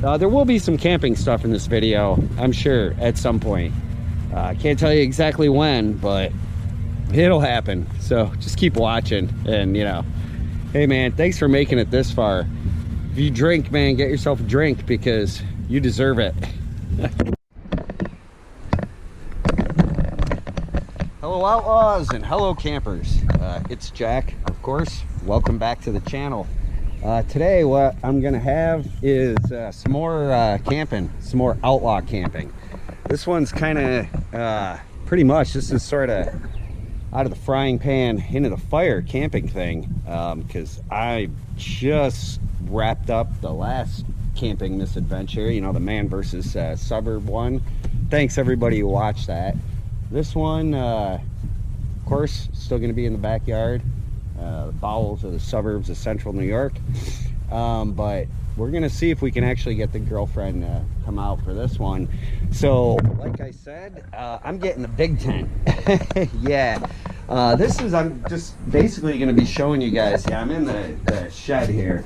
There will be some camping stuff in this video, I'm sure, at some point. I can't tell you exactly when, but it'll happen. So just keep watching. And, you know, hey, man, thanks for making it this far. If you drink, man, get yourself a drink because you deserve it. Hello, outlaws, and hello, campers. It's Jack, of course. Welcome back to the channel. Today, what I'm gonna have is some more camping, some more outlaw camping. This one's kind of pretty much, this is sort of out of the frying pan into the fire camping thing, because I just wrapped up the last camping misadventure, you know, the man versus suburb one. Thanks everybody who watched that. This one, of course, still going to be in the backyard, the bowels of the suburbs of central New York, but we're going to see if we can actually get the girlfriend to come out for this one. So like I said, I'm getting a big tent. Yeah, this is, I'm just basically going to be showing you guys. Yeah, I'm in the shed here.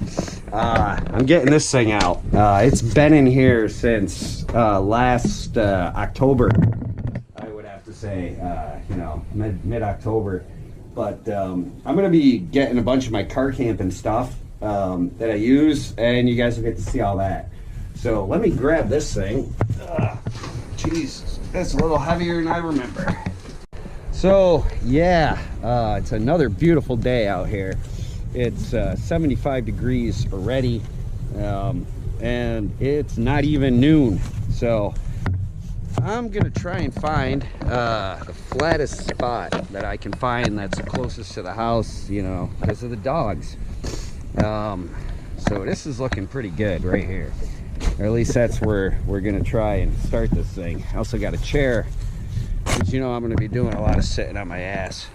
I'm getting this thing out. It's been in here since last October, I would have to say, you know, mid-October. But I'm going to be getting a bunch of my car camping stuff that I use, and you guys will get to see all that. So let me grab this thing. Jeez, that's a little heavier than I remember. So yeah, it's another beautiful day out here. It's 75 degrees already, and it's not even noon. So I'm gonna try and find the flattest spot that I can find that's closest to the house, you know, because of the dogs. So this is looking pretty good right here, or at least that's where we're gonna try and start this thing. I also got a chair, because you know I'm gonna be doing a lot of sitting on my ass.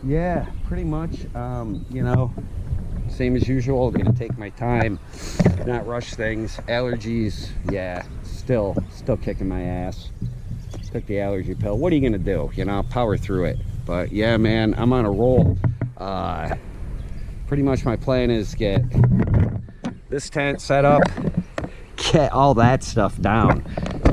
Yeah, pretty much, you know, same as usual. I'm gonna take my time, not rush things. Allergies, yeah, still kicking my ass. Took the allergy pill. What are you gonna do? You know, power through it. But yeah, man, I'm on a roll. Pretty much my plan is get this tent set up, get all that stuff down.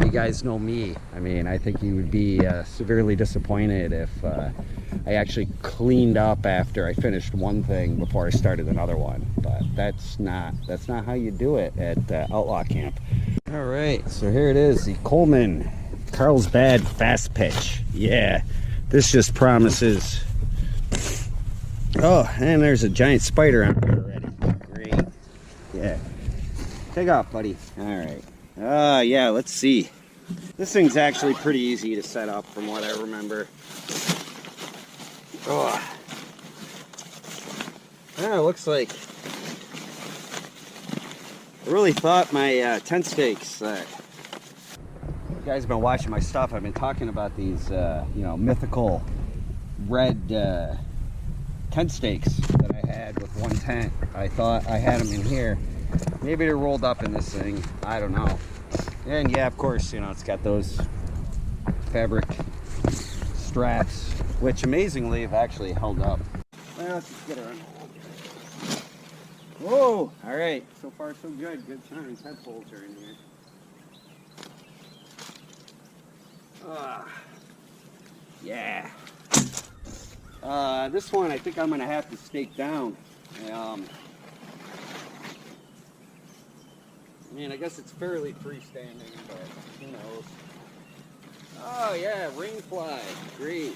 You guys know me. I mean, I think you would be severely disappointed if I actually cleaned up after I finished one thing before I started another one. But that's not how you do it at Outlaw Camp. All right, so here it is, the Coleman Carlsbad Fast Pitch. Yeah, this just promises. Oh, and there's a giant spider on here already. Great. Yeah. Take off, buddy. All right. Yeah, let's see. This thing's actually pretty easy to set up from what I remember. Oh. Yeah, it looks like I really thought my tent stakes. You guys have been watching my stuff. I've been talking about these, you know, mythical red tent stakes that I had with one tent. I thought I had them in here. Maybe they're rolled up in this thing. I don't know. And yeah, of course, you know, it's got those fabric straps, which amazingly have actually held up. Well, let's just get her on hold. Whoa! All right, so far so good. Good signs. Head poles are in here. Yeah. This one I think I'm gonna have to stake down. I mean, I guess it's fairly freestanding, but who knows? Oh yeah, ring fly, great.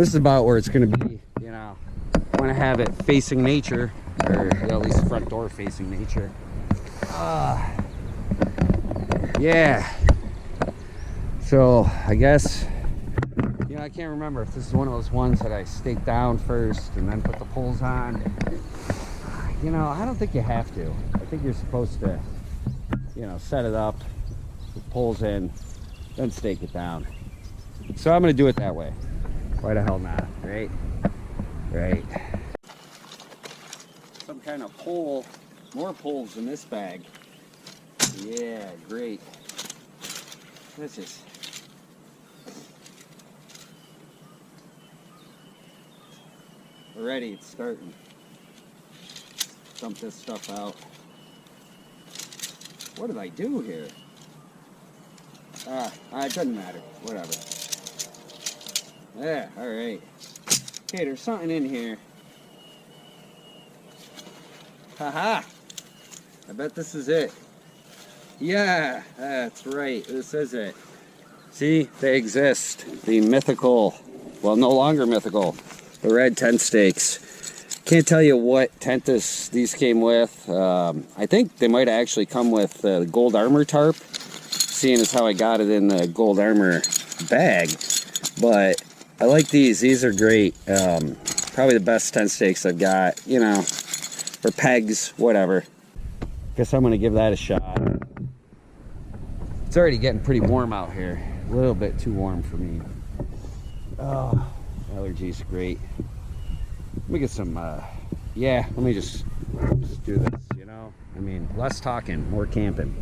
This is about where it's going to be, you know. I want to have it facing nature, or at least front door facing nature. Yeah. So I guess, you know, I can't remember if this is one of those ones that I stake down first and then put the poles on. You know, I don't think you have to. I think you're supposed to, you know, set it up, put poles in, then stake it down. So I'm going to do it that way. Why the hell not, right? Right. Some kind of pole, more poles in this bag. Yeah, great. This is... already it's starting. Dump this stuff out. What did I do here? It doesn't matter. Whatever. Yeah, alright. Okay, there's something in here. Haha! I bet this is it. Yeah, that's right. This is it. See, they exist. The mythical, well, no longer mythical, the red tent stakes. Can't tell you what tent these came with. I think they might have actually come with the gold armor tarp, seeing as how I got it in the gold armor bag. But I like these. These are great. Probably the best tent stakes I've got, you know, or pegs, whatever. Guess I'm going to give that a shot. It's already getting pretty warm out here. A little bit too warm for me. Oh, allergies, great. Let me get some, yeah, let me just do this, you know? I mean, less talking, more camping.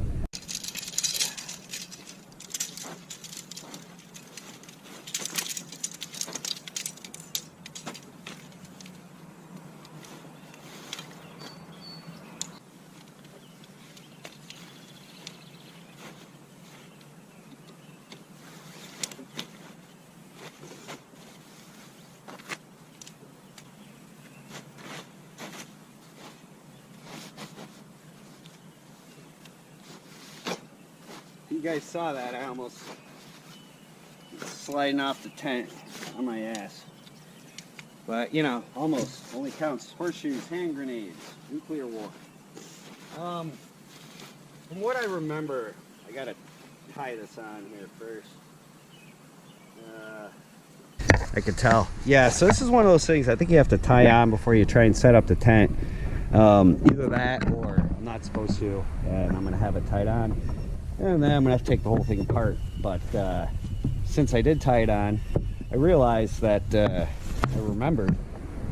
You guys saw that, I almost sliding off the tent on my ass. But, you know, almost. Only counts horseshoes, hand grenades, nuclear war. From what I remember, I gotta tie this on here first. I could tell. Yeah, so this is one of those things I think you have to tie on before you try and set up the tent. Either that or I'm not supposed to, and I'm gonna have it tied on. And then I'm gonna have to take the whole thing apart. But since I did tie it on, I realized that I remembered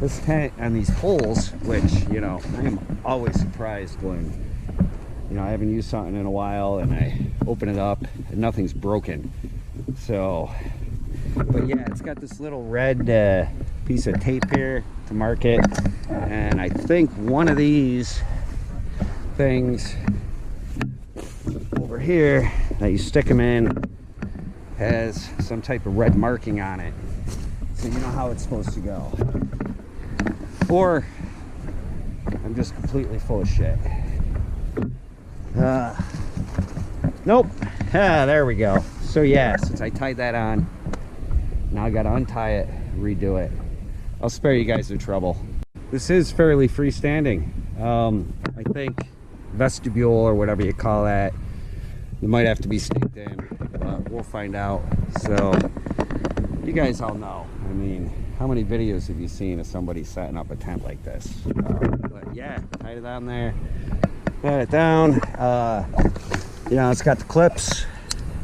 this tent and these poles, which, you know, I am always surprised when, you know, I haven't used something in a while and I open it up and nothing's broken. So, but yeah, it's got this little red piece of tape here to mark it. And I think one of these things over here that you stick them in has some type of red marking on it, so you know how it's supposed to go. Or I'm just completely full of shit. Nope. There we go. So yeah, since I tied that on, now I gotta untie it, redo it. I'll spare you guys the trouble. This is fairly freestanding. I think vestibule or whatever you call that, it might have to be staked in, but we'll find out. So you guys all know. I mean, how many videos have you seen of somebody setting up a tent like this? But yeah, tied it on there, pat it down. You know, it's got the clips.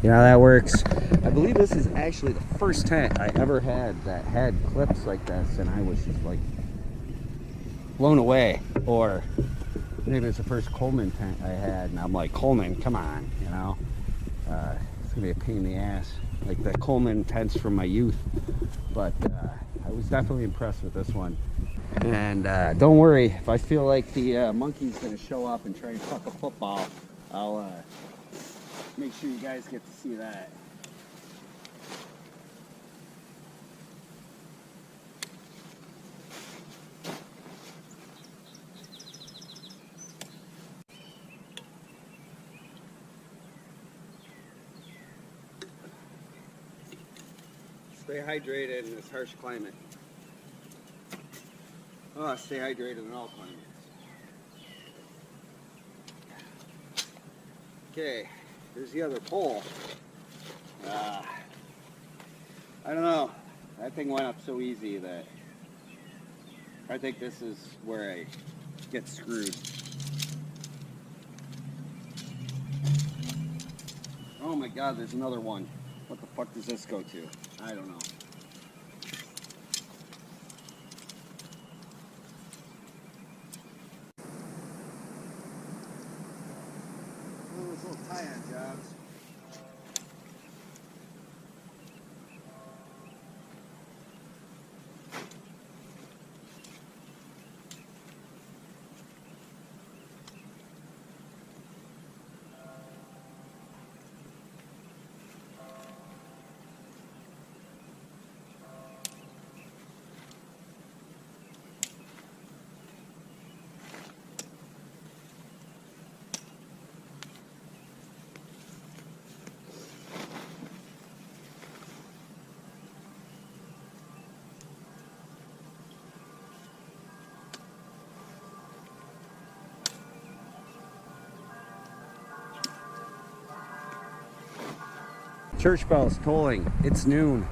You know how that works. I believe this is actually the first tent I ever had that had clips like this, and I was just like blown away. Or maybe it's the first Coleman tent I had, and I'm like, Coleman, come on, you know. It's gonna be a pain in the ass, like the Coleman tents from my youth. But I was definitely impressed with this one. And don't worry, if I feel like the monkey's gonna show up and try and fuck a football, I'll make sure you guys get to see that. Stay hydrated in this harsh climate. Oh, stay hydrated in all climates. Okay, here's the other pole. I don't know. That thing went up so easy that I think this is where I get screwed. Oh my God, there's another one. What the fuck does this go to? I don't know. Those little tie-on jobs. Church bells tolling. It's noon.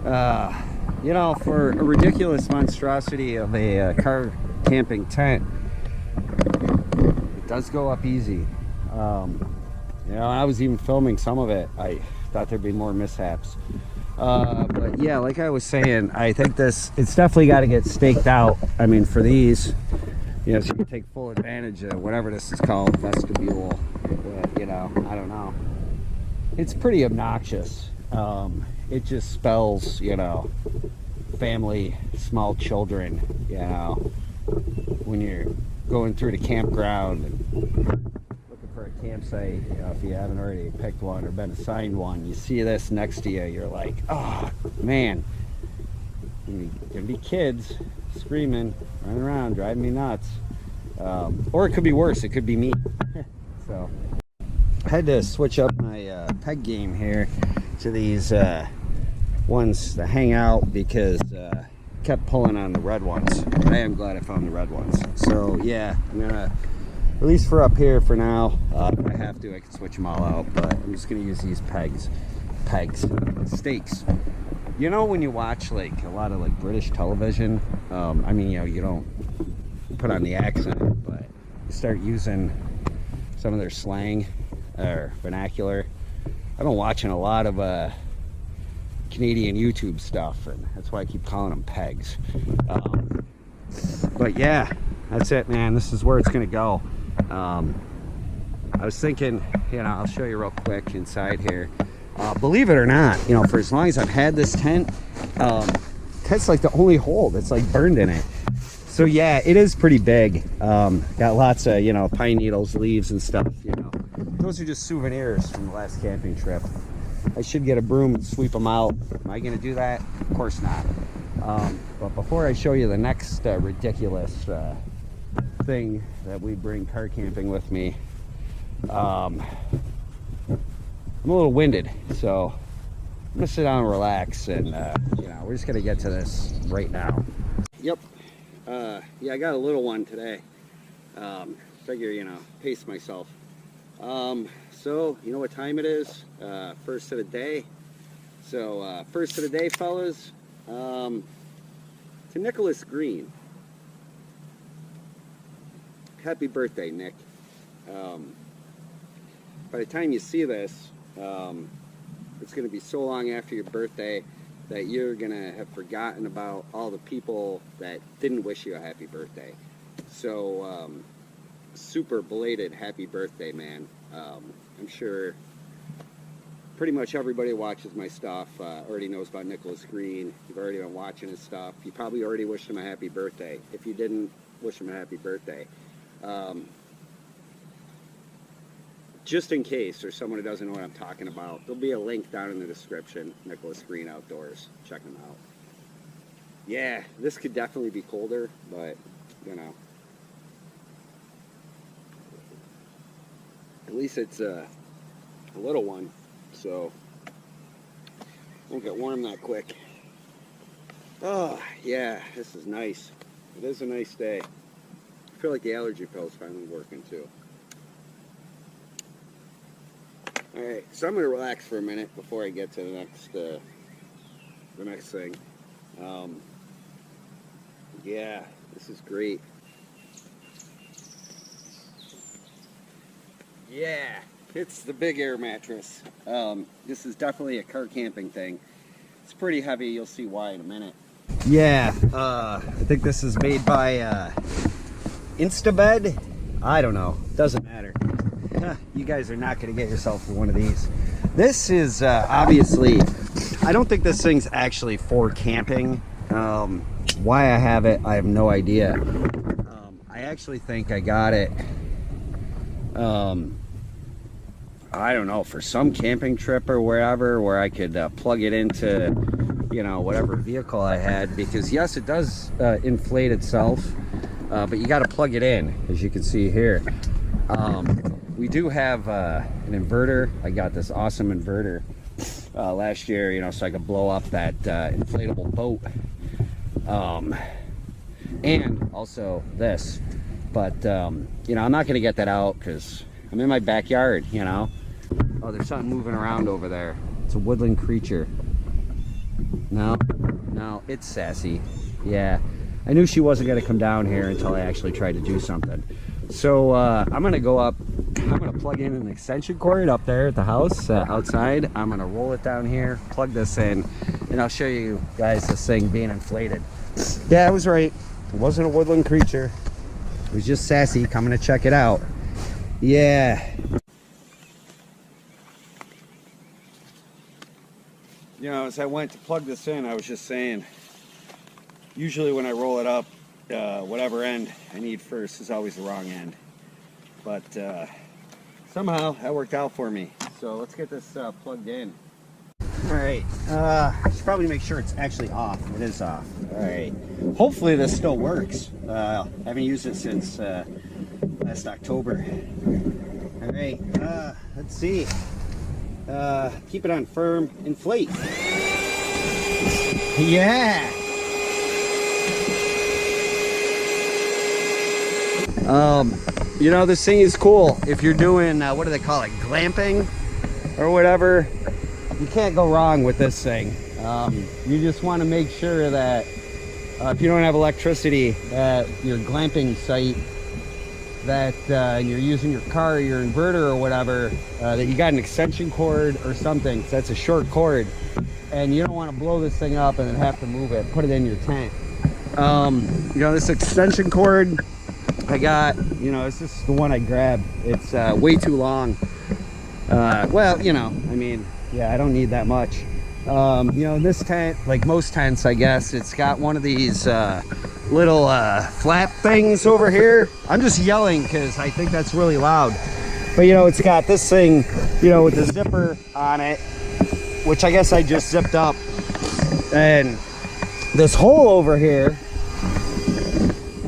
You know, for a ridiculous monstrosity of a car camping tent, it does go up easy. You know, I was even filming some of it. I thought there'd be more mishaps. But yeah, like I was saying, I think it's definitely got to get staked out. I mean, for these, you know, so you can take full advantage of whatever this is called, vestibule. You know, I don't know. It's pretty obnoxious. It just spells, you know, family, small children, you know, when you're going through the campground and looking for a campsite, you know, if you haven't already picked one or been assigned one, you see this next to you, you're like, oh, man. Gonna be kids screaming, running around, driving me nuts. Or it could be worse, it could be me. So I had to switch up my peg game here to these ones that hang out because kept pulling on the red ones. I am glad I found the red ones. So yeah, I'm gonna, at least for up here for now, if I have to I can switch them all out, but I'm just gonna use these stakes. You know, when you watch like a lot of like British television, I mean, you know, you don't put on the accent, but you start using some of their slang or vernacular. I've been watching a lot of Canadian YouTube stuff, and that's why I keep calling them pegs. But yeah, that's it, man. This is where it's gonna go. I was thinking, you know, I'll show you real quick inside here. Believe it or not, you know, for as long as I've had this tent, tent's like the only hole that's like burned in it. So yeah, it is pretty big. Got lots of, you know, pine needles, leaves and stuff, you know. Those are just souvenirs from the last camping trip. I should get a broom and sweep them out. Am I gonna do that? Of course not. But before I show you the next ridiculous thing that we bring car camping with me, I'm a little winded, so I'm gonna sit down and relax, and you know, we're just gonna get to this right now. Yep. Yeah, I got a little one today. Figure, you know, pace myself. So you know what time it is? First of the day. So first of the day, fellas, to Nickolas Green. Happy birthday, Nick. By the time you see this, it's going to be so long after your birthday that you're going to have forgotten about all the people that didn't wish you a happy birthday. So, super belated happy birthday, man. I'm sure pretty much everybody who watches my stuff already knows about Nickolas Green. You've already been watching his stuff. You probably already wished him a happy birthday. If you didn't wish him a happy birthday, just in case there's someone who doesn't know what I'm talking about, there'll be a link down in the description. Nickolas Green Outdoors. Check him out. Yeah, this could definitely be colder, but you know, at least it's a little one. So Won't get warm that quick. Oh, yeah, this is nice. It is a nice day. I feel like the allergy pill's finally working too. Alright, so I'm going to relax for a minute before I get to the next thing. Yeah, this is great. Yeah, it's the big air mattress. This is definitely a car camping thing. It's pretty heavy, you'll see why in a minute. Yeah, I think this is made by Instabed. I don't know, doesn't matter. You guys are not going to get yourself one of these. This is obviously, I don't think this thing's actually for camping. Why I have it, I have no idea. I actually think I got it, I don't know, for some camping trip or wherever, where I could plug it into, you know, whatever vehicle I had, because yes, it does inflate itself, but you got to plug it in, as you can see here. We do have an inverter. I got this awesome inverter last year, you know, so I could blow up that inflatable boat. And also this, but you know, I'm not gonna get that out because I'm in my backyard, you know. Oh, there's something moving around over there. It's a woodland creature. No, it's sassy. Yeah, I knew she wasn't gonna come down here until I actually tried to do something. So I'm gonna go up. I'm gonna plug in an extension cord up there at the house outside. I'm gonna roll it down here, plug this in, and I'll show you guys this thing being inflated. Yeah, I was right. It wasn't a woodland creature. It was just sassy coming to check it out. Yeah. You know, as I went to plug this in, I was just saying, usually when I roll it up, whatever end I need first is always the wrong end. But somehow that worked out for me. So let's get this plugged in. Alright, I should probably make sure it's actually off. It is off. Alright. Hopefully this still works. I haven't used it since last October. Alright, let's see. Keep it on firm. Inflate. Yeah! You know, this thing is cool. If you're doing, what do they call it? Glamping or whatever. You can't go wrong with this thing. You just want to make sure that if you don't have electricity at your glamping site, that and you're using your car or your inverter or whatever, that you got an extension cord or something. So that's a short cord, and you don't want to blow this thing up and then have to move it, put it in your tent. You know, this extension cord I got, you know, it's just the one I grabbed. It's way too long. Well, you know, I mean, yeah, I don't need that much. You know, this tent, like most tents, I guess, it's got one of these little flap things over here. I'm just yelling because I think that's really loud. But, you know, it's got this thing, you know, with the zipper on it, which I guess I just zipped up. And this hole over here,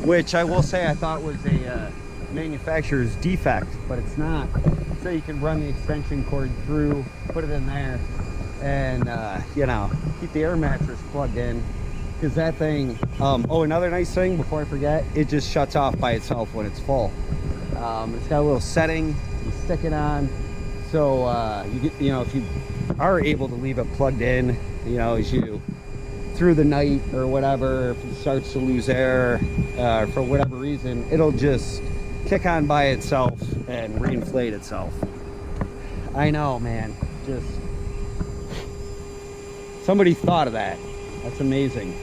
which I will say I thought was a manufacturer's defect, but it's not. So you can run the extension cord through, put it in there, and you know, keep the air mattress plugged in, because that thing, oh, another nice thing before I forget, it just shuts off by itself when it's full. It's got a little setting, you stick it on, so you get, you know, if you are able to leave it plugged in, you know, as you through the night or whatever, if it starts to lose air for whatever reason, it'll just kick on by itself and reinflate itself. I know, man, just somebody thought of that. That's amazing.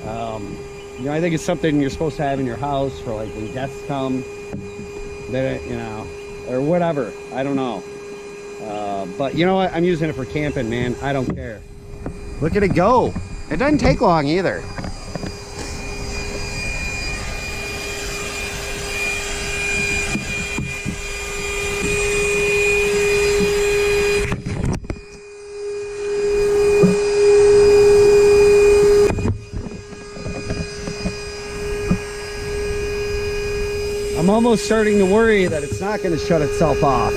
You know, I think it's something you're supposed to have in your house for like when guests come, that, you know, or whatever. I don't know. But you know what? I'm using it for camping, man. I don't care. Look at it go. It doesn't take long either. I'm almost starting to worry that it's not going to shut itself off.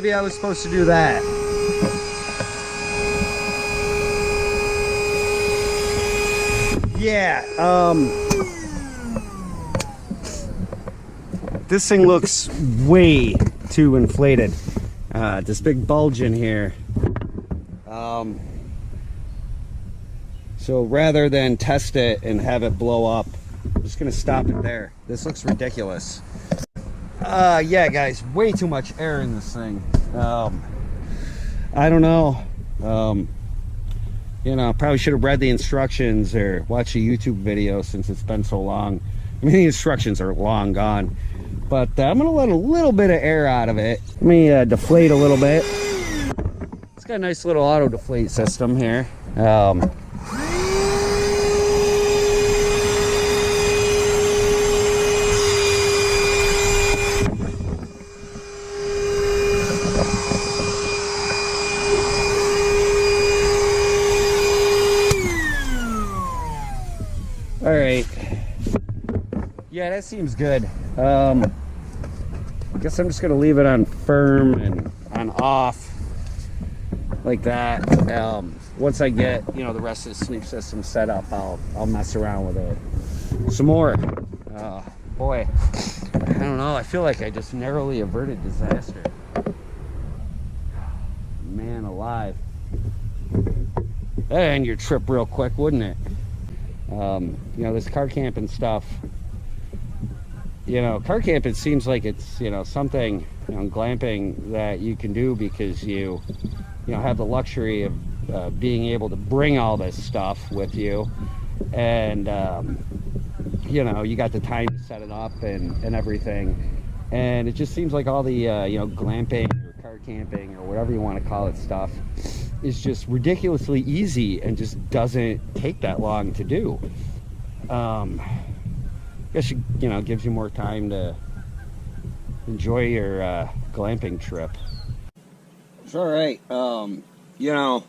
maybe I was supposed to do that. Yeah, this thing looks way too inflated. This big bulge in here. So rather than test it and have it blow up, I'm just gonna stop it there. This looks ridiculous. Yeah, guys, way too much air in this thing. I don't know. You know, probably should have read the instructions or watched a YouTube video since it's been so long. I mean, the instructions are long gone. But I'm gonna let a little bit of air out of it. Let me deflate a little bit. It's got a nice little auto deflate system here. All right. Yeah, that seems good. I guess I'm just gonna leave it on firm and on off like that. Once I get, you know, the rest of the sleep system set up, I'll mess around with it some more. Boy, I don't know. I feel like I just narrowly averted disaster. Man alive. That'd end your trip real quick, wouldn't it? You know, this car camping stuff, you know, car camping seems like it's, you know, something, you know, glamping that you can do because you know, have the luxury of being able to bring all this stuff with you, and you know, you got the time to set it up and everything, and it just seems like all the you know, glamping or car camping or whatever you want to call it stuff is just ridiculously easy and just doesn't take that long to do. I guess you know, gives you more time to enjoy your glamping trip. It's all right. You know,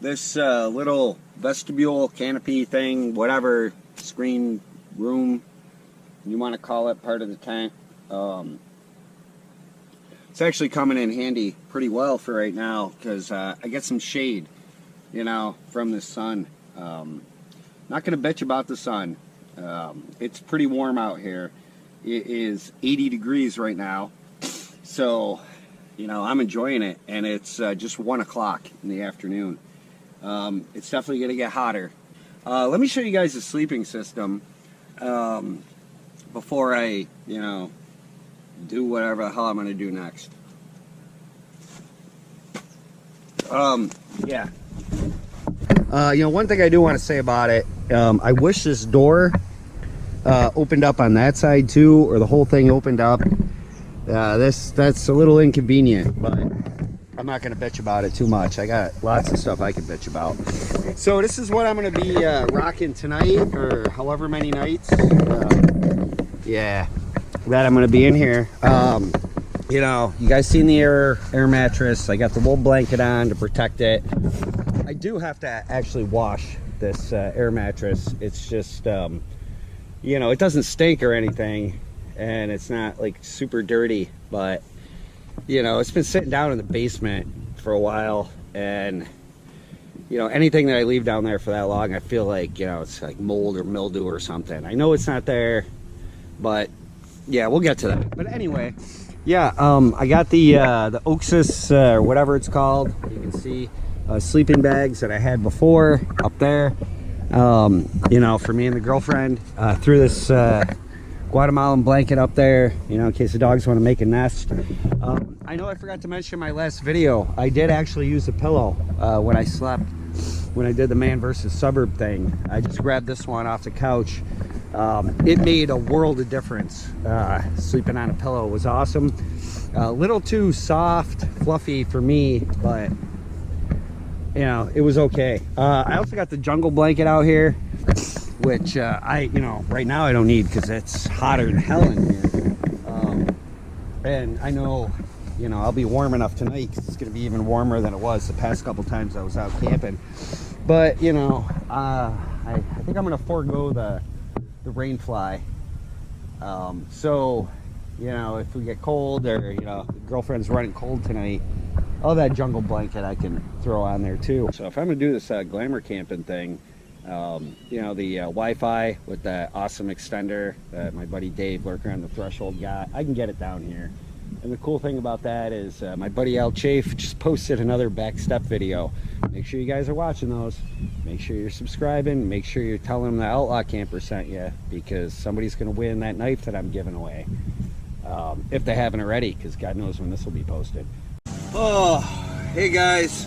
this little vestibule canopy thing, whatever, screen room you want to call it, part of the tent, it's actually coming in handy pretty well for right now because I get some shade, you know, from the sun. Not gonna bitch about the sun. It's pretty warm out here. It is 80 degrees right now, so you know, I'm enjoying it, and it's just 1 o'clock in the afternoon. It's definitely gonna get hotter. Let me show you guys the sleeping system before I, you know, do whatever the hell I'm gonna do next. Yeah. You know, one thing I do want to say about it, I wish this door opened up on that side too, or the whole thing opened up. That's a little inconvenient, but I'm not gonna bitch about it too much. I got lots of stuff I can bitch about. So this is what I'm gonna be rocking tonight, or however many nights. Yeah, that I'm gonna be in here. You know, you guys seen the air mattress. I got the wool blanket on to protect it. I do have to actually wash this air mattress. It's just you know, it doesn't stink or anything, and it's not like super dirty, but you know, it's been sitting down in the basement for a while, and you know, anything that I leave down there for that long, I feel like, you know, it's like mold or mildew or something. I know it's not there, but yeah, we'll get to that. But anyway, yeah, I got the Oxus or whatever it's called. You can see sleeping bags that I had before up there. You know, for me and the girlfriend, threw this Guatemalan blanket up there, you know, in case the dogs want to make a nest. I know I forgot to mention in my last video, I did actually use a pillow when I slept, when I did the man versus suburb thing. I just grabbed this one off the couch. It made a world of difference. Sleeping on a pillow was awesome. A little too soft, fluffy for me, but you know, it was okay. I also got the jungle blanket out here, which you know, right now I don't need because it's hotter than hell in here. And I know, you know, I'll be warm enough tonight because it's going to be even warmer than it was the past couple times I was out camping. But you know, I think I'm going to forego the rain fly. So you know, if we get cold, or, you know, the girlfriend's running cold tonight, all that jungle blanket I can throw on there too. So if I'm gonna do this glamour camping thing, you know, the Wi-Fi with the awesome extender that my buddy Dave, Lurker on the Threshold, got, I can get it down here. And the cool thing about that is my buddy Chafe just posted another back step video. Make sure you guys are watching those. Make sure you're subscribing. Make sure you're telling them the Outlaw Camper sent you, because somebody's going to win that knife that I'm giving away. If they haven't already, because God knows when this will be posted. Oh, hey guys.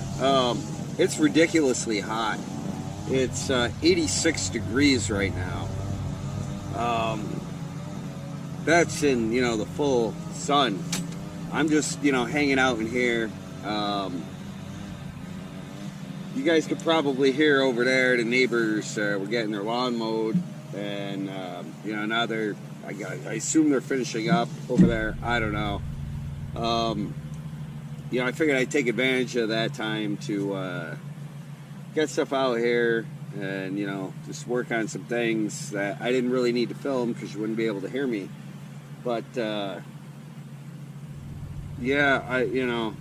It's ridiculously hot. It's 86 degrees right now. That's in, you know, the full sun. I'm just, you know, hanging out in here. You guys could probably hear over there the neighbors were getting their lawn mowed, and you know, now they're, I assume they're finishing up over there. I don't know. You know, I figured I'd take advantage of that time to get stuff out here and, you know, just work on some things that I didn't really need to film because you wouldn't be able to hear me. But yeah, you know,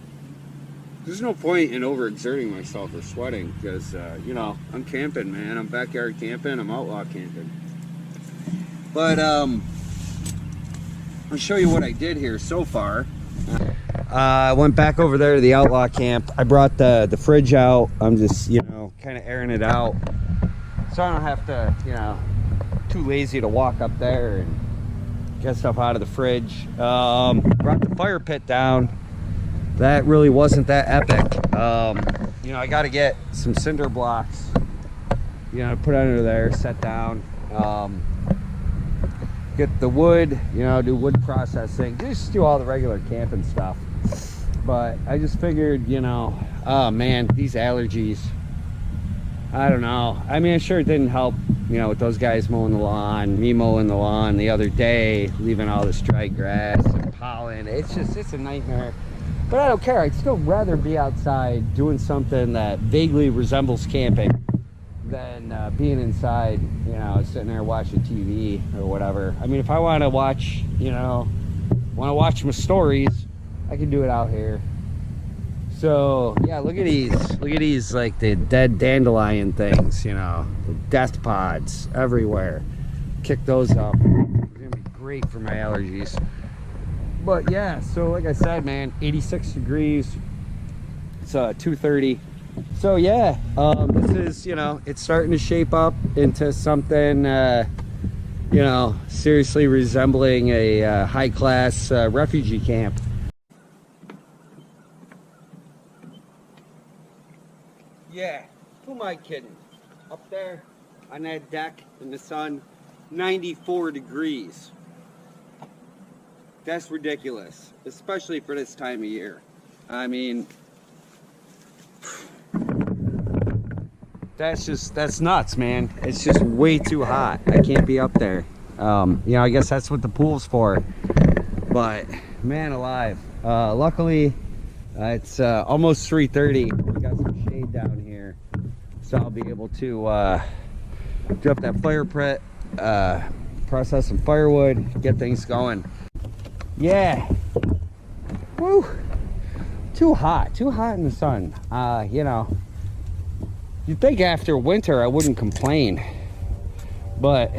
there's no point in overexerting myself or sweating, because you know, I'm camping, man. I'm backyard camping. I'm outlaw camping. But I'll show you what I did here so far. I went back over there to the outlaw camp. I brought the fridge out. I'm just, you know, kind of airing it out, so I don't have to, you know, too lazy to walk up there and get stuff out of the fridge. Brought the fire pit down. That really wasn't that epic. You know, I got to get some cinder blocks, you know, put under there, set down. Get the wood, you know, do wood processing, just do all the regular camping stuff. But I just figured, you know, oh man, these allergies, I don't know. I mean, sure, it didn't help, you know, with those guys mowing the lawn, me mowing the lawn the other day, leaving all this dry grass and pollen. It's just, it's a nightmare. But I don't care. I'd still rather be outside doing something that vaguely resembles camping than being inside, you know, sitting there watching TV or whatever. I mean, if I want to watch, you know, want to watch my stories, I can do it out here. So yeah, look at these like the dead dandelion things, you know, the death pods everywhere. Kick those up. It's gonna be great for my allergies. But yeah, so like I said, man, 86 degrees. It's 2:30. So yeah, this is, you know, it's starting to shape up into something, you know, seriously resembling a high-class refugee camp. Yeah, who am I kidding? Up there on that deck in the sun, 94 degrees. That's ridiculous, especially for this time of year. I mean, that's nuts, man. It's just way too hot. I can't be up there. You know, I guess that's what the pool's for. But man alive. Luckily, it's almost 3:30. We got some shade down here, so I'll be able to drop that fire pit, process some firewood, get things going. Yeah. Woo. Too hot in the sun. You know, you'd think after winter I wouldn't complain, but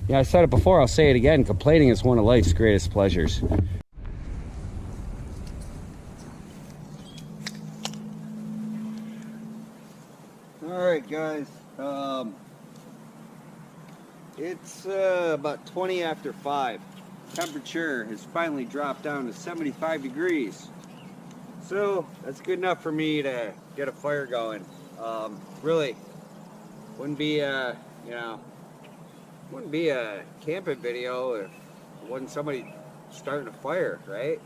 yeah, I said it before, I'll say it again, complaining is one of life's greatest pleasures. Alright guys, it's about 20 after 5. Temperature has finally dropped down to 75 degrees. So that's good enough for me to get a fire going. Really, wouldn't be a, you know, wouldn't be a camping video if it wasn't somebody starting a fire, right?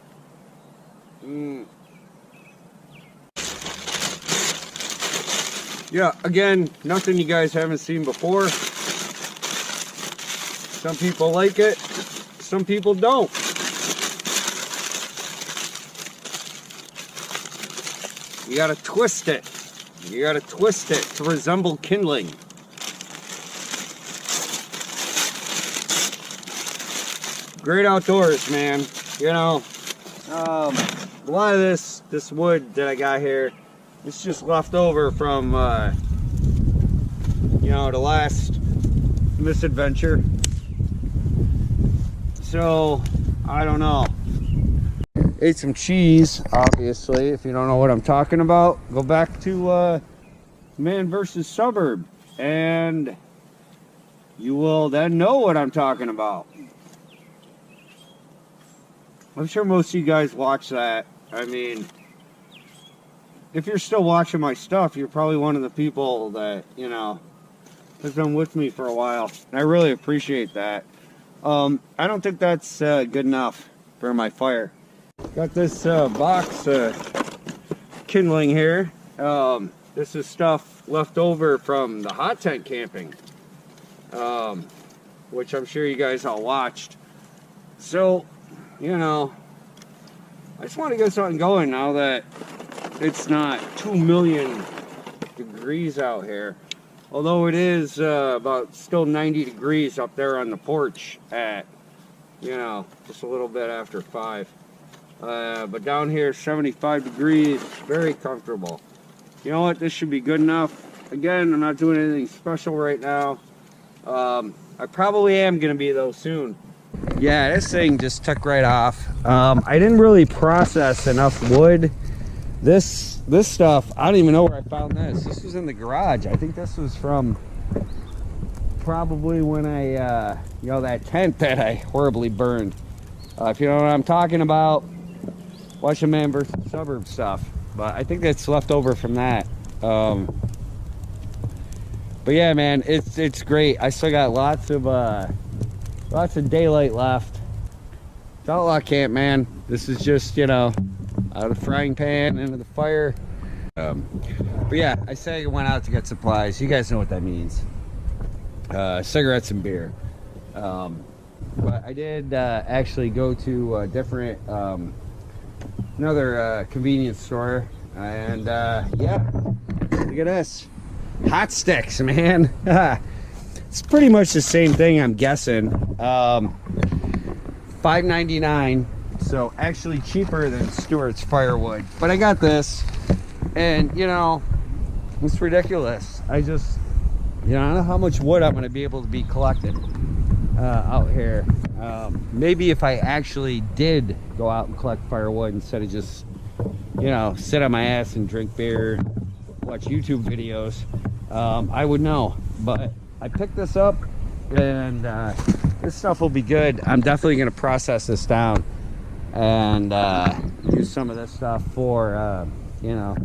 Yeah, again, nothing you guys haven't seen before. Some people like it, some people don't. You gotta twist it. You gotta twist it to resemble kindling. great outdoors, man. You know, a lot of this wood that I got here, it's just left over from, you know, the last misadventure. So, I don't know. Ate some cheese, obviously. If you don't know what I'm talking about, go back to Man versus Suburb, and you will then know what I'm talking about. I'm sure most of you guys watch that. I mean, if you're still watching my stuff, you're probably one of the people that, you know, has been with me for a while. And I really appreciate that. I don't think that's good enough for my fire. Got this box kindling here. This is stuff left over from the hot tent camping, which I'm sure you guys all watched. So, you know, I just want to get something going now that it's not 2 million degrees out here. Although it is about still 90 degrees up there on the porch at, you know, just a little bit after 5. But down here, 75 degrees, very comfortable. You know what, this should be good enough. Again, I'm not doing anything special right now. I probably am going to be, though, soon. Yeah, this thing just took right off. I didn't really process enough wood. This stuff, I don't even know where I found this. This was in the garage. I think this was from probably when I, you know, that tent that I horribly burned. If you know what I'm talking about, watch the Man versus Suburb stuff. But I think that's left over from that. But yeah, man, it's great. I still got lots of daylight left. It's Outlaw Camp, man. This is just, you know, out of the frying pan into the fire. But yeah, I say I went out to get supplies. You guys know what that means. Cigarettes and beer. But I did actually go to a different, another convenience store. And yeah, look at this. Hot sticks, man. It's pretty much the same thing, I'm guessing. $5.99. So actually cheaper than Stewart's firewood. But I got this, and you know, it's ridiculous. I just, you know, I don't know how much wood I'm going to be able to be collecting out here. Maybe if I actually did go out and collect firewood instead of just, you know, sit on my ass and drink beer, watch YouTube videos, I would know. But I picked this up, and this stuff will be good. I'm definitely going to process this down and use some of this stuff for you know,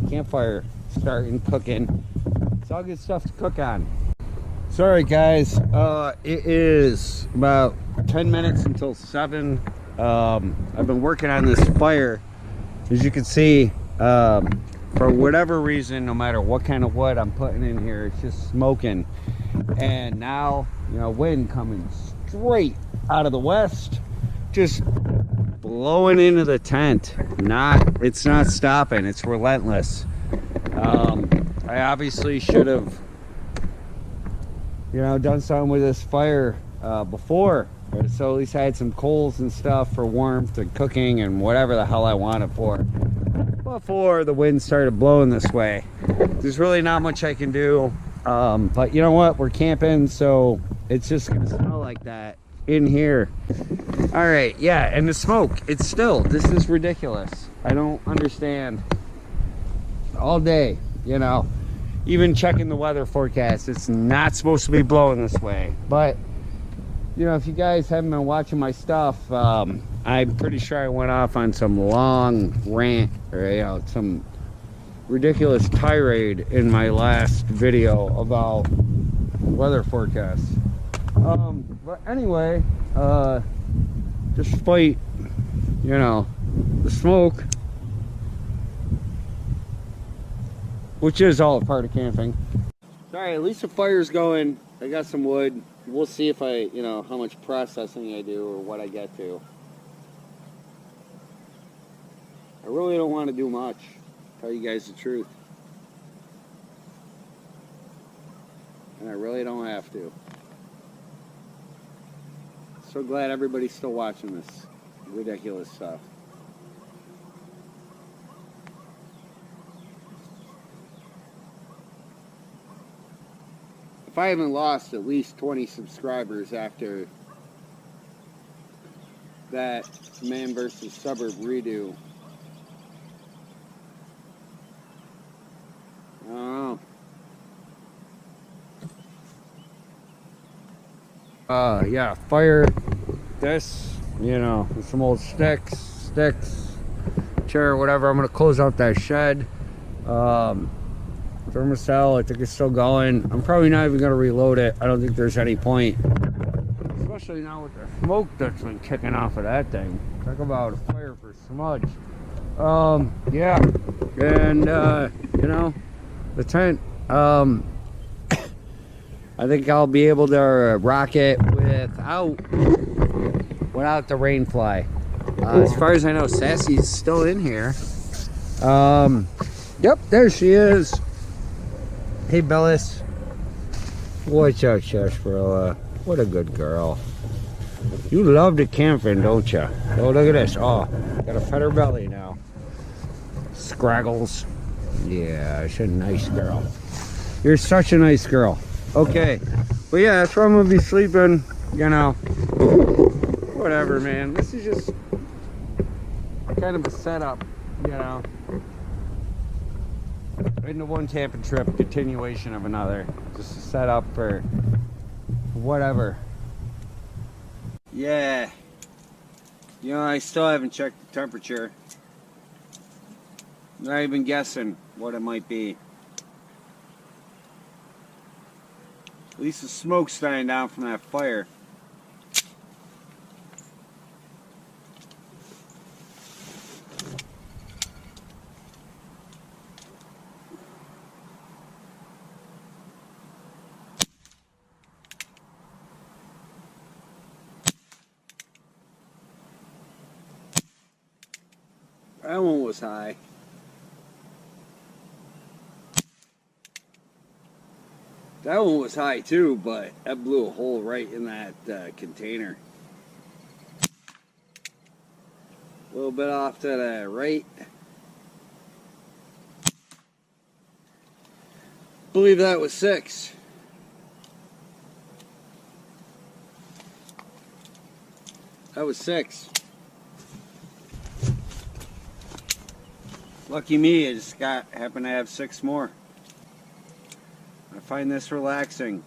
campfire starting, cooking. It's all good stuff to cook on. Sorry guys, it is about 10 minutes until 7. I've been working on this fire. As you can see, for whatever reason, no matter what kind of wood I'm putting in here, it's just smoking. And now, you know, wind coming straight out of the west, just blowing into the tent. It's not stopping. It's relentless. I obviously should have, you know, done something with this fire before, so at least I had some coals and stuff for warmth and cooking and whatever the hell I wanted for before the wind started blowing this way. There's really not much I can do, but you know what, we're camping, so it's just gonna smell like that in here. All right, yeah, and the smoke, it's still, this is ridiculous. I don't understand. All day, you know, even checking the weather forecast, it's not supposed to be blowing this way. But you know, if you guys haven't been watching my stuff, I'm pretty sure I went off on some long rant, or you know, some ridiculous tirade in my last video about weather forecasts. But anyway, despite, you know, the smoke, which is all a part of camping. Sorry, at least the fire's going. I got some wood. We'll see if I, you know, how much processing I do or what I get to. I really don't want to do much. Tell you guys the truth. And I really don't have to. So glad everybody's still watching this ridiculous stuff. If I haven't lost at least 20 subscribers after that man versus suburb redo, I don't know. Yeah, fire this, you know, with some old sticks, chair, whatever. I'm gonna close out that shed. Thermocell, I think it's still going. I'm probably not even gonna reload it. I don't think there's any point, especially now with the smoke that's been kicking off of that thing. Talk about a fire for smudge. Yeah, and you know, the tent. I think I'll be able to rock it without the rain fly. As far as I know, Sassy's still in here. Yep, there she is. Hey, Bellis. Watch out, Sarsaparilla. What a good girl. You love the camping, don't you? Oh, look at this. Oh, got a pet her belly now. Scraggles. Yeah, she's a nice girl. You're such a nice girl. Okay. Well, yeah, that's where I'm going to be sleeping. You know. Whatever, man. This is just kind of a setup, you know. Into one camping trip, continuation of another. Just a setup for whatever. Yeah. You know, I still haven't checked the temperature. Not even guessing what it might be. At least the smoke's dying down from that fire. That one was high. That one was high too, but that blew a hole right in that container. A little bit off to the right. I believe that was 6. That was 6. Lucky me, I just happen to have 6 more. I find this relaxing.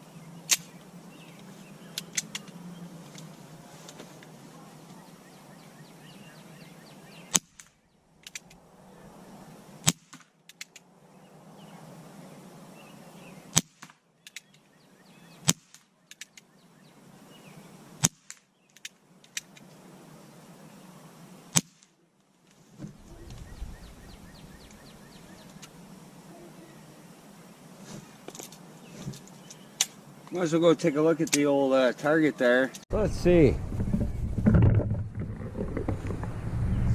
Might as well go take a look at the old target there. Let's see.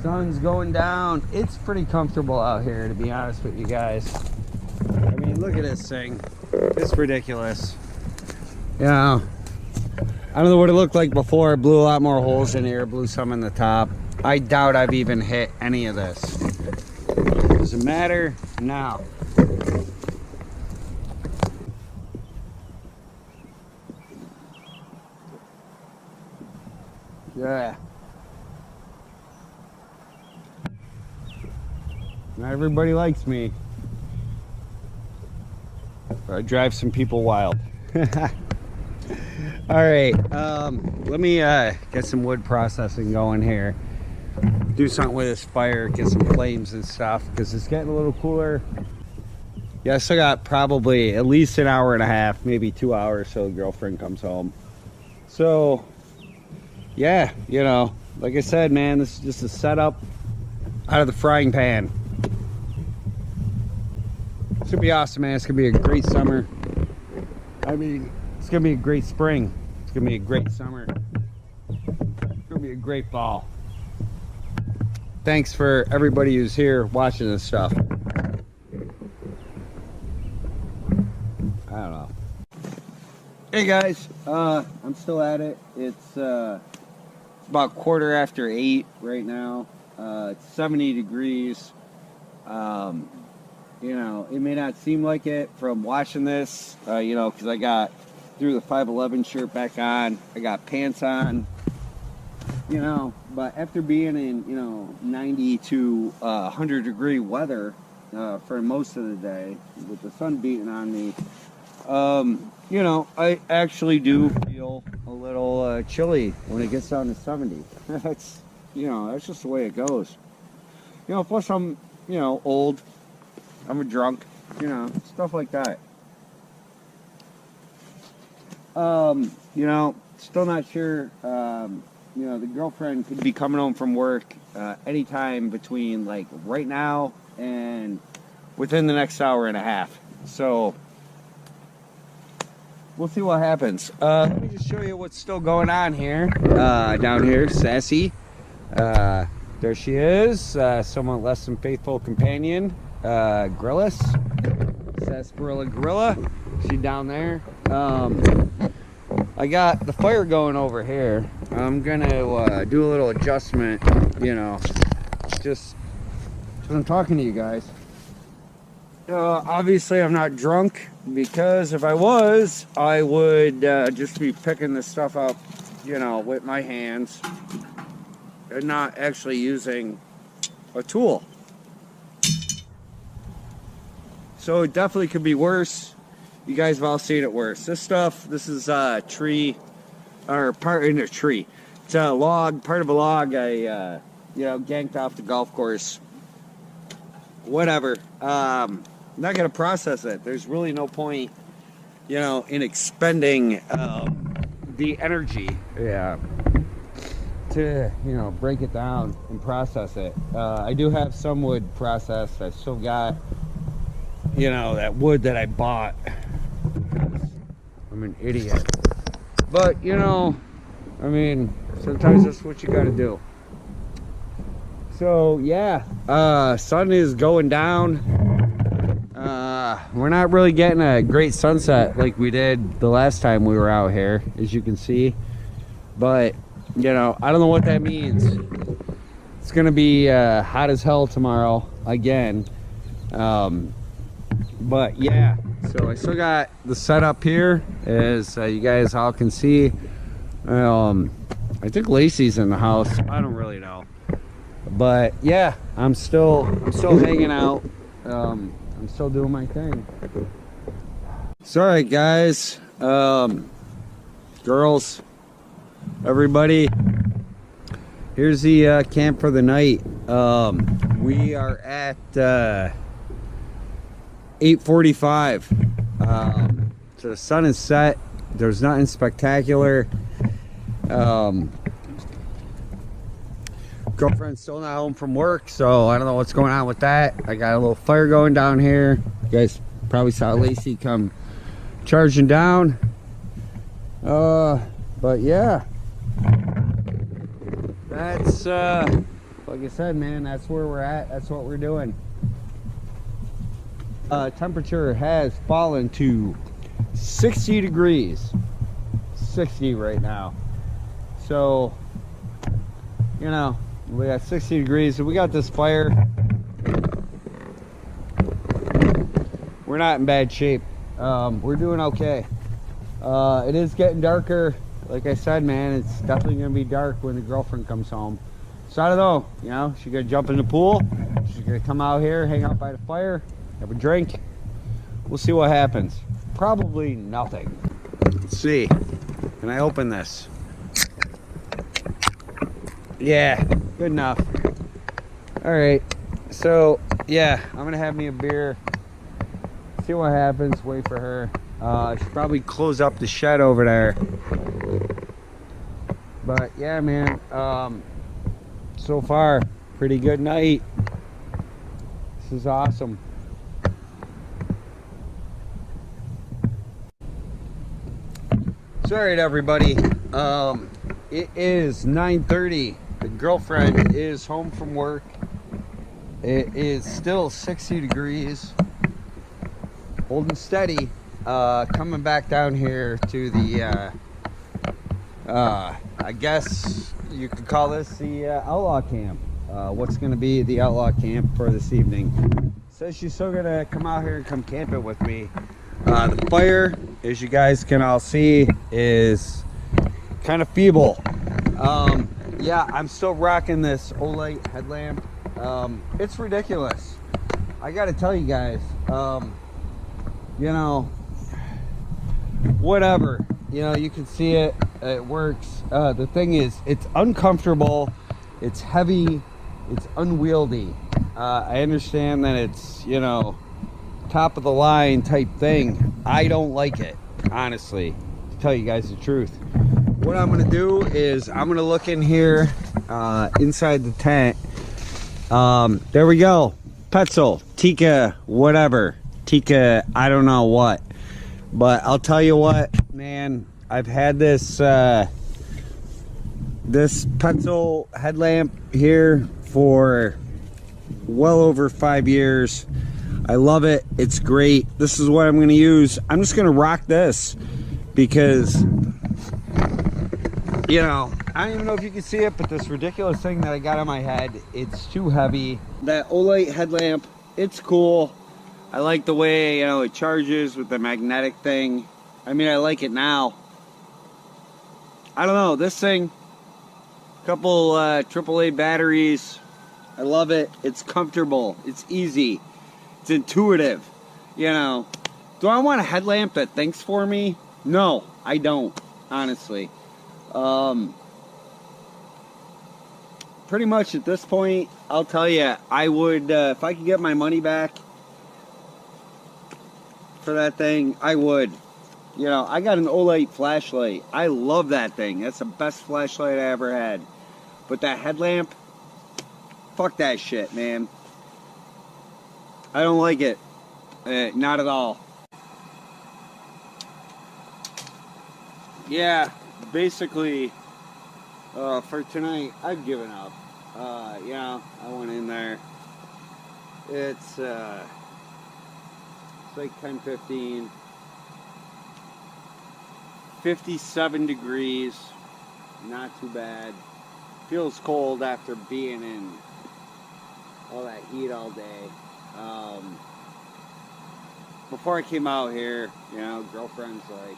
Sun's going down. It's pretty comfortable out here, to be honest with you guys. I mean, look at this thing. It's ridiculous. You know, I don't know what it looked like before. It blew a lot more holes in here. Blew some in the top. I doubt I've even hit any of this. Does it matter? No. Yeah. Not everybody likes me. But I drive some people wild. Alright, let me get some wood processing going here. Do something with this fire, get some flames and stuff, because it's getting a little cooler. Yeah, I still got probably at least an hour and a half, maybe 2 hours till the girlfriend comes home. So yeah, you know, like I said, man, this is just a setup out of the frying pan. It's gonna be awesome, man. It's gonna be a great summer. I mean, it's gonna be a great spring. It's gonna be a great summer. It's gonna be a great fall. Thanks for everybody who's here watching this stuff. I don't know. Hey guys, I'm still at it. It's about 8:15 right now. It's 70 degrees. You know, it may not seem like it from watching this, you know, because I got threw the 511 shirt back on. I got pants on, you know, but after being in, you know, 90 to 100 degree weather for most of the day with the sun beating on me, you know, I actually do feel a little chilly when it gets down to 70. That's, you know, that's just the way it goes. You know, plus I'm, you know, old. I'm a drunk, you know, stuff like that. You know, still not sure. You know, the girlfriend could be coming home from work anytime between, like, right now and within the next hour and a half. So, we'll see what happens. Let me just show you what's still going on here. Down here, Sassy. There she is. Somewhat less than faithful companion. Grillis. Sarsaparilla Gorilla. She down there. I got the fire going over here. I'm gonna do a little adjustment, you know, just because I'm talking to you guys. Obviously I'm not drunk, because if I was, I would just be picking this stuff up, you know, with my hands and not actually using a tool. So it definitely could be worse. You guys have all seen it worse. This stuff, this is a tree, or part in a tree. It's a log, part of a log I, you know, ganked off the golf course. Whatever. I'm not going to process it. There's really no point, you know, in expending the energy, yeah, to, you know, break it down and process it. I do have some wood processed. I still got, you know, that wood that I bought. I'm an idiot. But, you know, I mean, sometimes that's what you gotta do. So, yeah, sun is going down. We're not really getting a great sunset like we did the last time we were out here, as you can see. But, you know, I don't know what that means. It's gonna be hot as hell tomorrow again. But yeah, so I still got the setup here, as you guys all can see. I think Lacey's in the house. I don't really know, but yeah, I'm still hanging out. I'm still doing my thing. Sorry guys, girls, everybody. Here's the camp for the night. We are at 8:45. So the sun is set. There's nothing spectacular. Girlfriend's still not home from work, so I don't know what's going on with that. I got a little fire going down here. You guys probably saw Lacey come charging down. But yeah, that's like I said, man, that's where we're at. That's what we're doing. Temperature has fallen to 60 degrees. 60 right now. So, you know, we got 60 degrees. So we got this fire. We're not in bad shape. We're doing okay. It is getting darker. Like I said, man, it's definitely going to be dark when the girlfriend comes home. So I don't know, you know, she's going to jump in the pool. She's going to come out here, hang out by the fire, have a drink. We'll see what happens. Probably nothing. Let's see. Can I open this? Yeah, good enough. All right. So, yeah, I'm going to have me a beer. See what happens. Wait for her. I should probably close up the shed over there. But, yeah, man. So far, pretty good night. This is awesome. Alright everybody, it is 9:30. The girlfriend is home from work. It is still 60 degrees, holding steady. Coming back down here to the I guess you could call this the outlaw camp. What's going to be the outlaw camp for this evening? Says she's still going to come out here and come camping with me. The fire, as you guys can all see, is kind of feeble. Yeah, I'm still rocking this Olight headlamp. It's ridiculous. I got to tell you guys, you know, whatever. You know, you can see it. It works. The thing is, it's uncomfortable. It's heavy. It's unwieldy. I understand that it's, you know, top of the line type thing. I don't like it, honestly, to tell you guys the truth. What I'm gonna do is I'm gonna look in here inside the tent. There we go. Petzl, Tika, whatever. Tika, I don't know what. But I'll tell you what, man, I've had this this Petzl headlamp here for well over 5 years. I love it. It's great. This is what I'm going to use. I'm just going to rock this because, you know, I don't even know if you can see it, but this ridiculous thing that I got on my head, it's too heavy. That Olight headlamp, it's cool. I like the way, you know, it charges with the magnetic thing. I mean, I like it now. I don't know, this thing, couple AAA batteries. I love it. It's comfortable. It's easy. It's intuitive. You know, do I want a headlamp that thinks for me? No, I don't, honestly. Pretty much at this point, I'll tell you, I would, if I could get my money back for that thing, I would. You know, I got an Olight flashlight. I love that thing. That's the best flashlight I ever had. But that headlamp, fuck that shit, man. I don't like it. Not at all. Yeah, basically, for tonight, I've given up. Yeah, I went in there. It's like 10:15. 57 degrees. Not too bad. Feels cold after being in all that heat all day. Before I came out here, you know, girlfriend's like,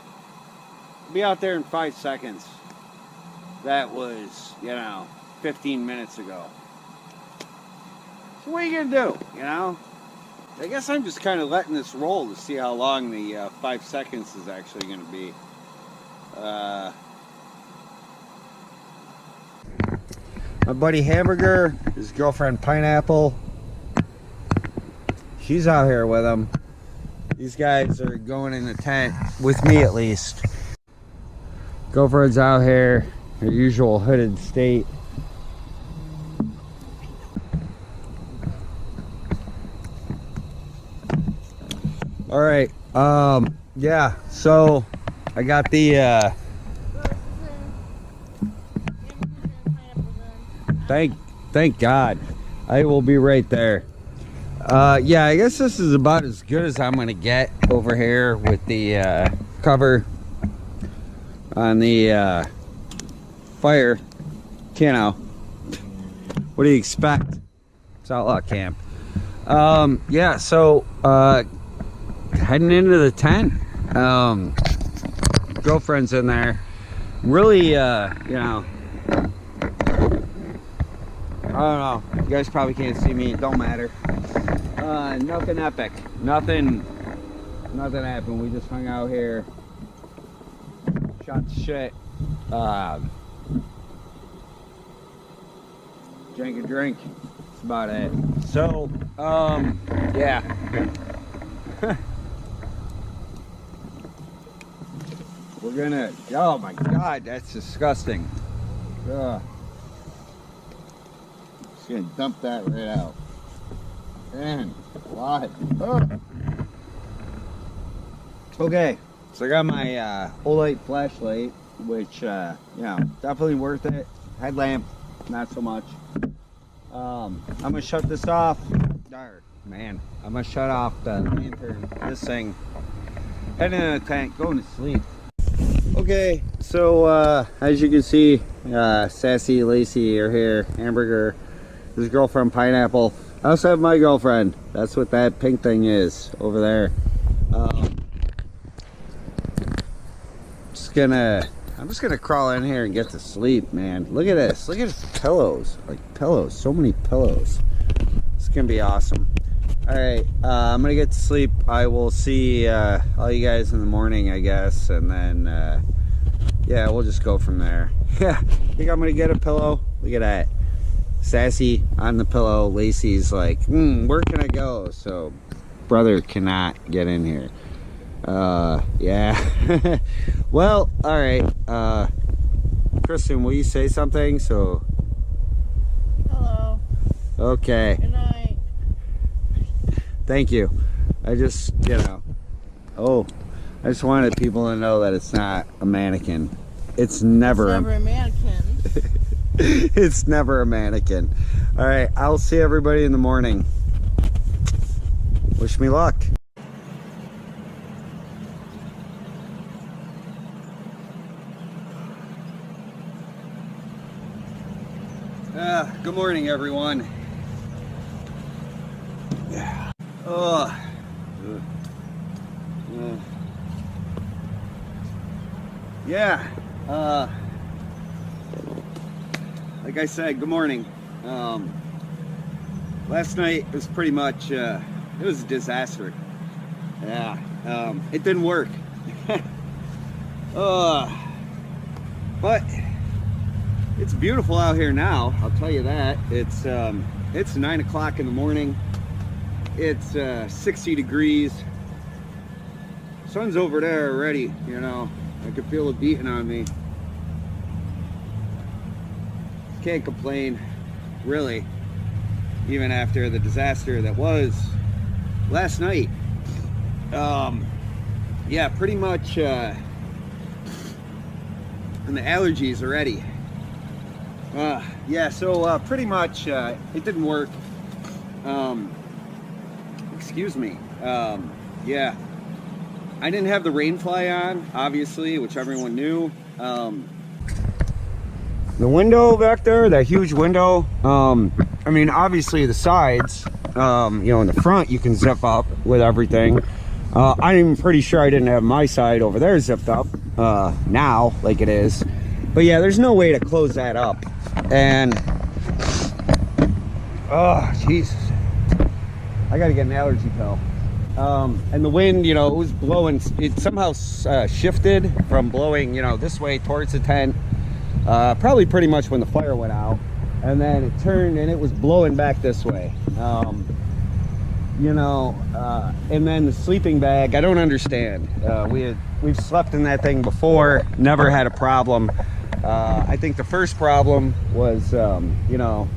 I'll be out there in 5 seconds. That was, you know, 15 minutes ago. So what are you gonna do, you know? I guess I'm just kind of letting this roll to see how long the 5 seconds is actually gonna be. My buddy Hamburger, his girlfriend Pineapple, she's out here with him. These guys are going in the tent, with me at least. Girlfriend's out here, her usual hooded state. Alright, yeah, so I got the thank God. I will be right there. Yeah, I guess this is about as good as I'm gonna get over here with the cover on the fire. You know, what do you expect? It's outlaw camp. Yeah, so heading into the tent. Girlfriend's in there. Really, you know, I don't know. You guys probably can't see me. It don't matter. Nothing epic. Nothing happened. We just hung out here. Shot the shit. Drank a drink. That's about it. So, yeah. We're gonna, oh my God, that's disgusting. Ugh. Just gonna dump that right out. Man, why? Okay, so I got my Olight flashlight, which, you know, definitely worth it. Headlamp, not so much. I'm gonna shut this off. Darn, man, I'm gonna shut off the lantern, this thing. Heading in the tank, going to sleep. Okay, so as you can see, Sassy, Lacey are here, Hamburger, his girlfriend Pineapple. I also have my girlfriend. That's what that pink thing is over there. I'm just gonna crawl in here and get to sleep, man. Look at this. Look at his pillows. Like pillows. So many pillows. It's gonna be awesome. Alright, I'm gonna get to sleep. I will see all you guys in the morning, I guess, and then yeah, we'll just go from there. Yeah, I think I'm gonna get a pillow. Look at that. Sassy on the pillow. Lacey's like, where can I go? So brother cannot get in here. Yeah. Well, alright. Kristen, will you say something? So hello. Okay. Good night. Thank you. I just, you know, I just wanted people to know that it's not a mannequin. It's never a mannequin. It's never a mannequin. All right, I'll see everybody in the morning. Wish me luck. Good morning, everyone. Yeah. Yeah. Like I said, good morning. Last night was pretty much it was a disaster. Yeah. It didn't work. But it's beautiful out here now, I'll tell you that. It's 9 o'clock in the morning. It's 60 degrees. Sun's over there already, you know. I can feel it beating on me. Can't complain, really, even after the disaster that was last night. Yeah, pretty much, and the allergies already. Yeah, so pretty much it didn't work. Excuse me. Yeah, I didn't have the rain fly on, obviously, which everyone knew. The window back there, that huge window, I mean, obviously the sides, you know, in the front you can zip up with everything. I'm pretty sure I didn't have my side over there zipped up now, like it is. But yeah, there's no way to close that up. And oh Jesus, I gotta get an allergy pill. And the wind, you know, it was blowing. It somehow shifted from blowing, you know, this way towards the tent, probably pretty much when the fire went out, and then it turned and it was blowing back this way. You know, and then the sleeping bag, I don't understand. We've slept in that thing before, never had a problem. I think the first problem was, you know,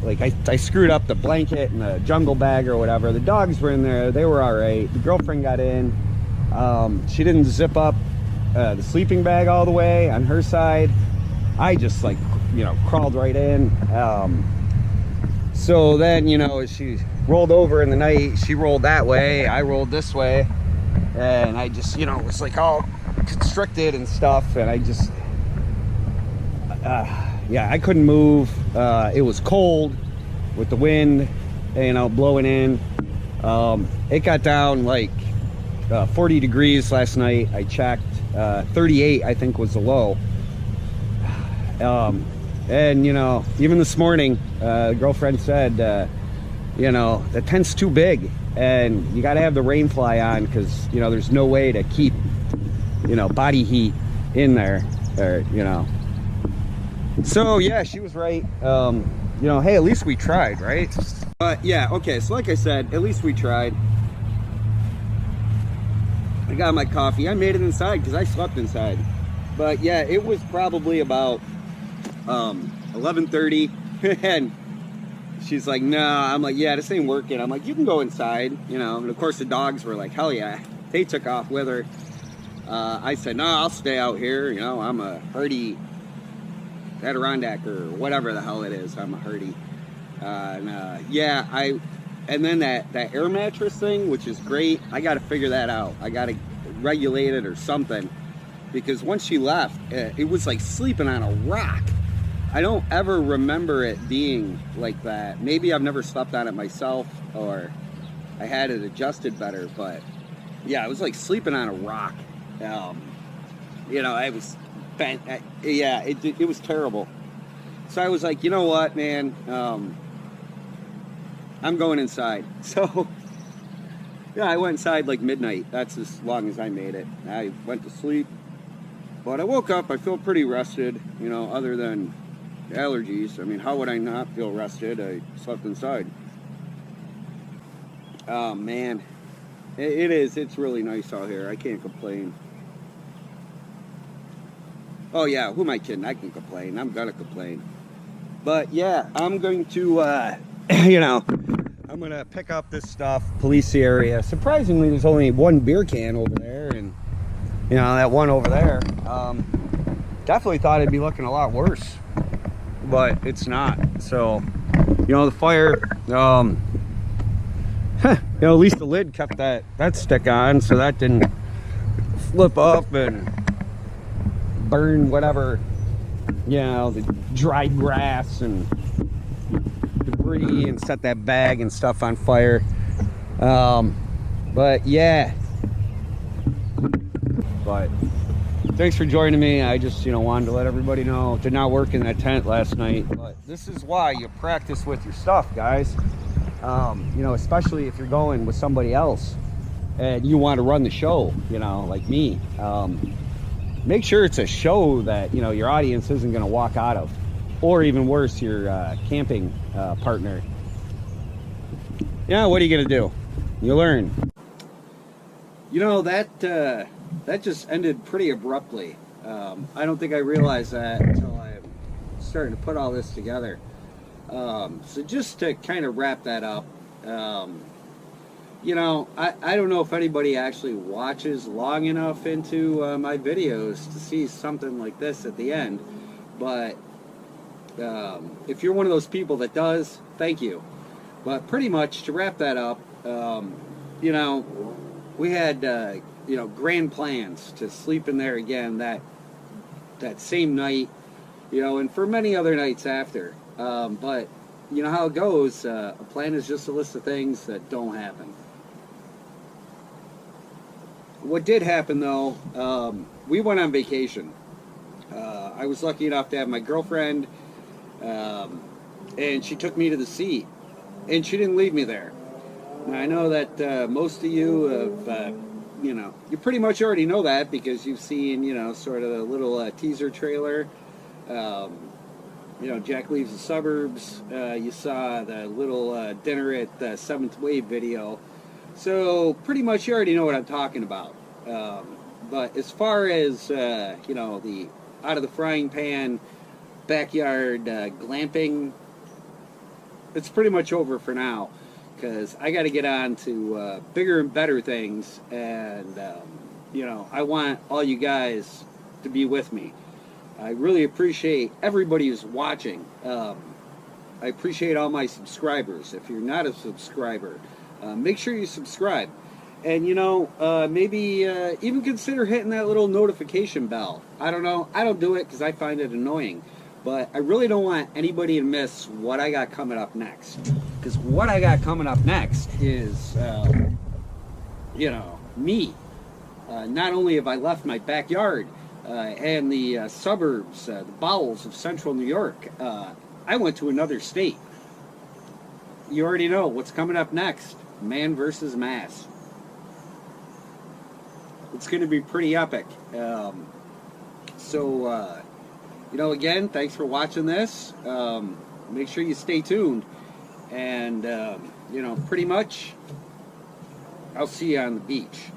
like I screwed up the blanket and the jungle bag or whatever. The dogs were in there, they were all right. The girlfriend got in. She didn't zip up the sleeping bag all the way on her side. I just, like, you know, crawled right in. So then, you know, she rolled over in the night. She rolled that way, I rolled this way, and I just, you know, was like all constricted and stuff, and I just yeah, I couldn't move. It was cold with the wind, you know, blowing in. It got down like 40 degrees last night. I checked. 38 I think was the low. And you know, even this morning, the girlfriend said, you know, the tent's too big and you got to have the rain fly on, because, you know, there's no way to keep, you know, body heat in there, or, you know. So yeah, she was right. You know, hey, at least we tried, right? But yeah, okay, so like I said, at least we tried. I got my coffee. I made it inside because I slept inside. But yeah, it was probably about 11:30 and she's like, no. I'm like, yeah, this ain't working. I'm like, you can go inside, you know. And of course the dogs were like, hell yeah. They took off with her. I said, no, I'll stay out here, you know. I'm a hardy Adirondack or whatever the hell it is. I'm a hardy. Yeah, and then that air mattress thing, which is great, I got to figure that out. I got to regulated or something, because once she left, it was like sleeping on a rock. I don't ever remember it being like that. Maybe I've never slept on it myself, or I had it adjusted better, but yeah, it was like sleeping on a rock. You know, I was bent. Yeah, it was terrible. So I was like, you know what, man? I'm going inside. So yeah, I went inside like midnight. That's as long as I made it. I went to sleep, but I woke up. I feel pretty rested, you know, other than allergies. I mean, how would I not feel rested? I slept inside. Oh man, it is. It's really nice out here. I can't complain. Oh yeah, who am I kidding? I can complain. I'm gonna complain. But yeah, I'm going to, you know, I'm gonna pick up this stuff, police the area. Surprisingly, there's only one beer can over there, and you know, that one over there. Definitely thought it'd be looking a lot worse, but it's not. So, you know, the fire, you know, at least the lid kept that stick on, so that didn't flip up and burn whatever, you know, the dried grass and debris, and set that bag and stuff on fire. But yeah, but thanks for joining me. I just, you know, wanted to let everybody know it did not work in that tent last night, but this is why you practice with your stuff, guys. You know, especially if you're going with somebody else and you want to run the show, you know, like me. Make sure it's a show that, you know, your audience isn't going to walk out of, or even worse, your camping partner. Yeah, what are you going to do? You learn. You know, that just ended pretty abruptly. I don't think I realized that until I'm starting to put all this together. So just to kind of wrap that up, you know, I don't know if anybody actually watches long enough into my videos to see something like this at the end, but if you're one of those people that does, thank you. But pretty much to wrap that up, you know, we had you know, grand plans to sleep in there again that same night, you know, and for many other nights after. But you know how it goes. A plan is just a list of things that don't happen. What did happen though, we went on vacation. I was lucky enough to have my girlfriend, and she took me to the sea, and she didn't leave me there. Now, I know that most of you have, you know, you pretty much already know that because you've seen, you know, sort of a little teaser trailer. You know, Jack Leaves the Suburbs. You saw the little dinner at the 7th Wave video. So pretty much you already know what I'm talking about. But as far as, you know, the out of the frying pan backyard glamping, it's pretty much over for now, because I got to get on to bigger and better things, and you know, I want all you guys to be with me. I really appreciate everybody who's watching. I appreciate all my subscribers. If you're not a subscriber, make sure you subscribe, and you know, maybe even consider hitting that little notification bell. I don't know, I don't do it because I find it annoying, but I really don't want anybody to miss what I got coming up next. Because what I got coming up next is, you know, me. Not only have I left my backyard and the suburbs, the bowels of central New York, I went to another state. You already know what's coming up next. Man versus Mass. It's going to be pretty epic. So, you know, again, thanks for watching this. Make sure you stay tuned. And, you know, pretty much, I'll see you on the beach.